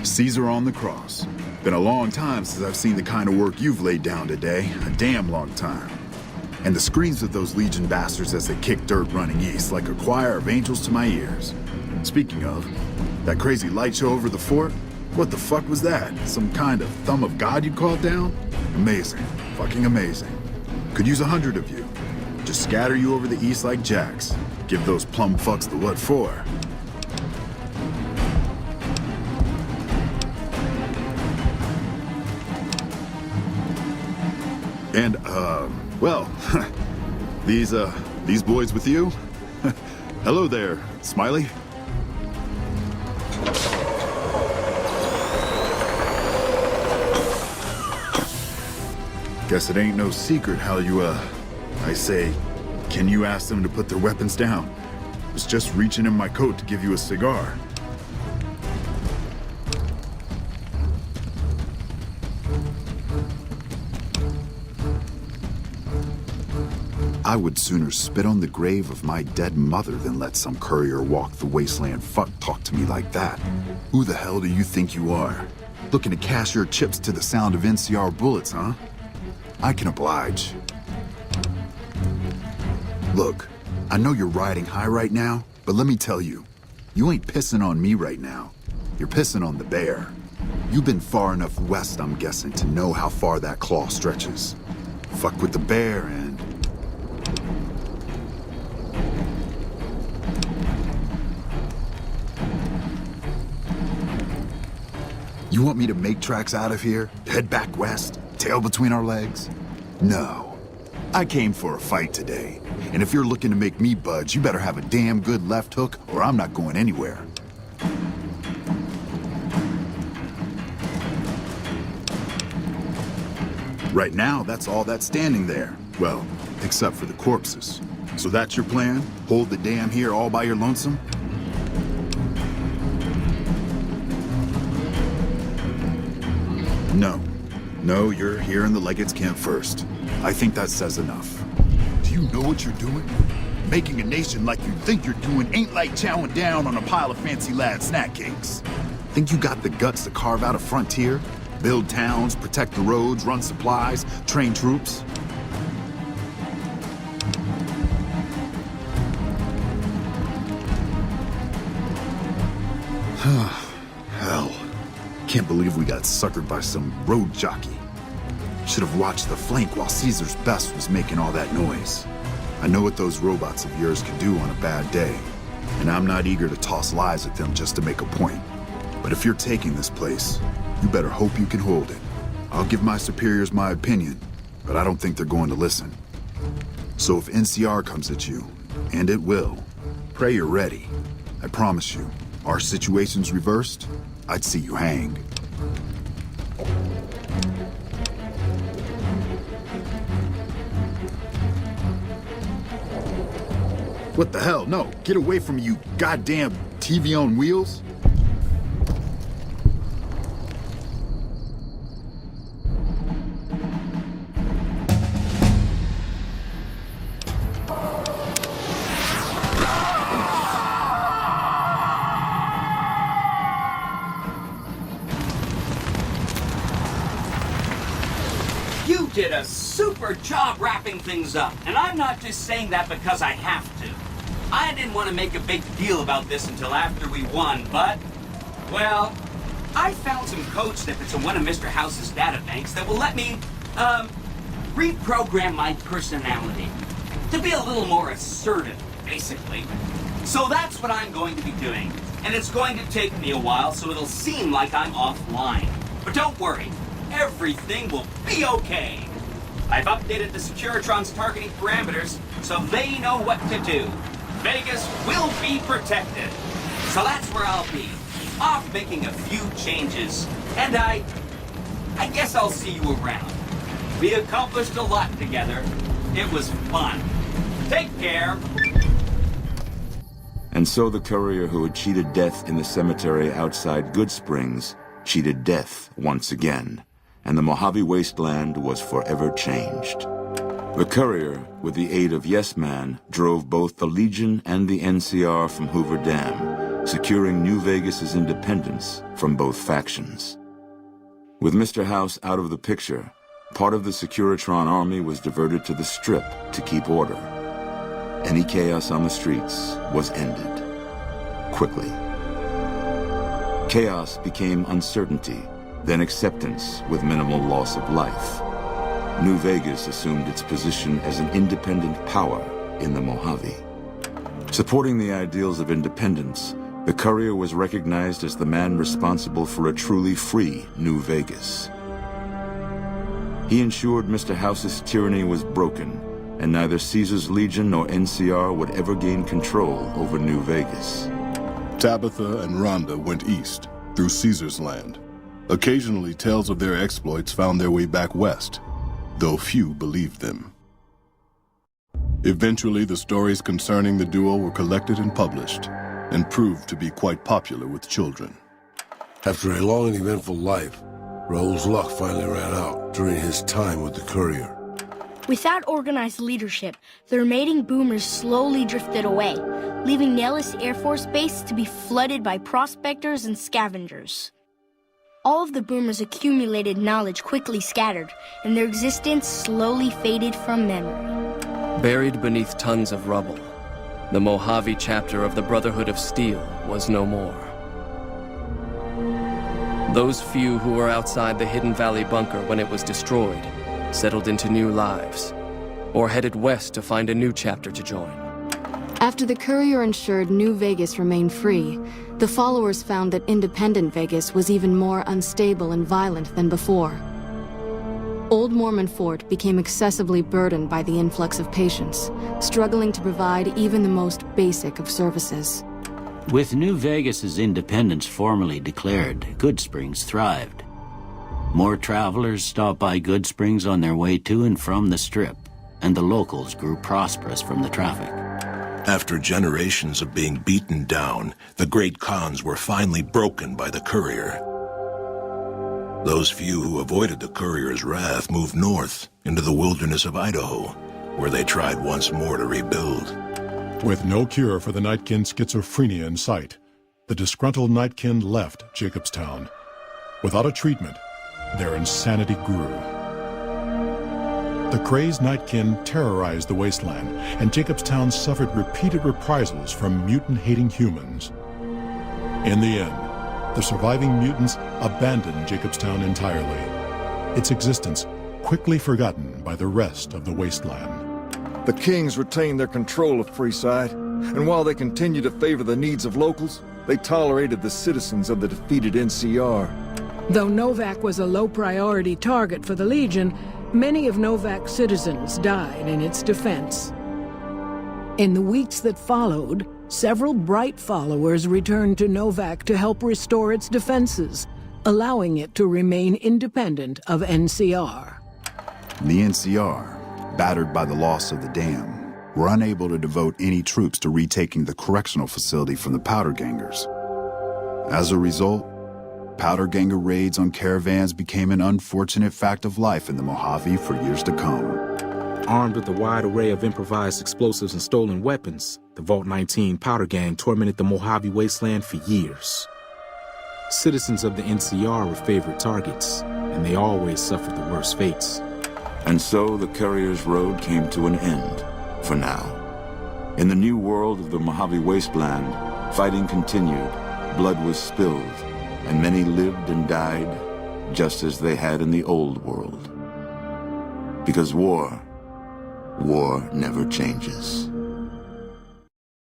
Caesar on the cross. Been a long time since I've seen the kind of work you've laid down today. A damn long time. And the screams of those Legion bastards as they kick dirt running east like a choir of angels to my ears. Speaking of, that crazy light show over the fort? What the fuck was that? Some kind of thumb of God you called down? Amazing. Fucking amazing. Could use 100 of you. Just scatter you over the east like jacks. Give those plum fucks the what for. And, well, these boys with you? Hello there, Smiley. Guess it ain't no secret how you, I say, can you ask them to put their weapons down? Was just reaching in my coat to give you a cigar. I would sooner spit on the grave of my dead mother than let some courier walk the wasteland fuck talk to me like that. Who the hell do you think you are? Looking to cash your chips to the sound of NCR bullets, huh? I can oblige. Look, I know you're riding high right now, but let me tell you, you ain't pissing on me right now. You're pissing on the bear. You've been far enough west, I'm guessing, to know how far that claw stretches. Fuck with the bear and... You want me to make tracks out of here? Head back west? Tail between our legs? No. I came for a fight today. And if you're looking to make me budge, you better have a damn good left hook or I'm not going anywhere. Right now, that's all that's standing there. Well, except for the corpses. So that's your plan? Hold the dam here all by your lonesome? No. No, you're here in the Legates camp first. I think that says enough. Do you know what you're doing? Making a nation like you think you're doing ain't like chowing down on a pile of fancy lad snack cakes. Think you got the guts to carve out a frontier? Build towns, protect the roads, run supplies, train troops? Hell. Can't believe we got suckered by some road jockey. Should have watched the flank while Caesar's best was making all that noise. I know what those robots of yours can do on a bad day, and I'm not eager to toss lies at them just to make a point. But if you're taking this place, you better hope you can hold it. I'll give my superiors my opinion, but I don't think they're going to listen. So if NCR comes at you, and it will, pray you're ready. I promise you, our situation's reversed, I'd see you hanged. What the hell? No, get away from me, you goddamn TV on wheels. You did a super job wrapping things up, and I'm not just saying that because I have to. I didn't want to make a big deal about this until after we won, but, well, I found some code snippets in one of Mr. House's databanks that will let me, reprogram my personality to be a little more assertive, basically. So that's what I'm going to be doing, and it's going to take me a while, so it'll seem like I'm offline. But don't worry, everything will be okay. I've updated the Securitron's targeting parameters, so they know what to do. Vegas will be protected. So that's where I'll be, off making a few changes. And I guess I'll see you around. We accomplished a lot together. It was fun. Take care. And so the courier who had cheated death in the cemetery outside Good Springs cheated death once again, and the Mojave Wasteland was forever changed. The courier, with the aid of Yes Man, drove both the Legion and the NCR from Hoover Dam, securing New Vegas's independence from both factions. With Mr. House out of the picture, part of the Securitron army was diverted to the Strip to keep order. Any chaos on the streets was ended. Quickly. Chaos became uncertainty, then acceptance with minimal loss of life. New Vegas assumed its position as an independent power in the Mojave. Supporting the ideals of independence, the Courier was recognized as the man responsible for a truly free New Vegas. He ensured Mr. House's tyranny was broken, and neither Caesar's Legion nor NCR would ever gain control over New Vegas. Tabitha and Rhonda went east, through Caesar's land. Occasionally, tales of their exploits found their way back west, though few believed them. Eventually, the stories concerning the duo were collected and published, and proved to be quite popular with children. After a long and eventful life, Raoul's luck finally ran out during his time with the Courier. Without organized leadership, the remaining boomers slowly drifted away, leaving Nellis Air Force Base to be flooded by prospectors and scavengers. All of the boomers' accumulated knowledge quickly scattered, and their existence slowly faded from memory. Buried beneath tons of rubble, the Mojave chapter of the Brotherhood of Steel was no more. Those few who were outside the Hidden Valley bunker when it was destroyed settled into new lives, or headed west to find a new chapter to join. After the Courier ensured New Vegas remained free, the followers found that independent Vegas was even more unstable and violent than before. Old Mormon Fort became excessively burdened by the influx of patients, struggling to provide even the most basic of services. With New Vegas's independence formally declared, Goodsprings thrived. More travelers stopped by Goodsprings on their way to and from the Strip, and the locals grew prosperous from the traffic. After generations of being beaten down, the great Khans were finally broken by the Courier. Those few who avoided the Courier's wrath moved north into the wilderness of Idaho, where they tried once more to rebuild. With no cure for the Nightkin schizophrenia in sight, the disgruntled Nightkin left Jacobstown. Without a treatment, their insanity grew. The crazed Nightkin terrorized the wasteland, and Jacobstown suffered repeated reprisals from mutant-hating humans. In the end, the surviving mutants abandoned Jacobstown entirely, its existence quickly forgotten by the rest of the wasteland. The Kings retained their control of Freeside, and while they continued to favor the needs of locals, they tolerated the citizens of the defeated NCR. Though Novak was a low-priority target for the Legion, many of Novak's citizens died in its defense. In the weeks that followed, several bright followers returned to Novak to help restore its defenses, allowing it to remain independent of NCR. The NCR, battered by the loss of the dam, were unable to devote any troops to retaking the correctional facility from the Powder Gangers. As a result, Powder Ganger raids on caravans became an unfortunate fact of life in the Mojave for years to come. Armed with a wide array of improvised explosives and stolen weapons, the Vault 19 Powder Gang tormented the Mojave wasteland for years. Citizens of the NCR were favorite targets, and they always suffered the worst fates. And so the Courier's road came to an end, for now. In the new world of the Mojave wasteland, fighting continued, blood was spilled, and many lived and died just as they had in the old world. Because war never changes.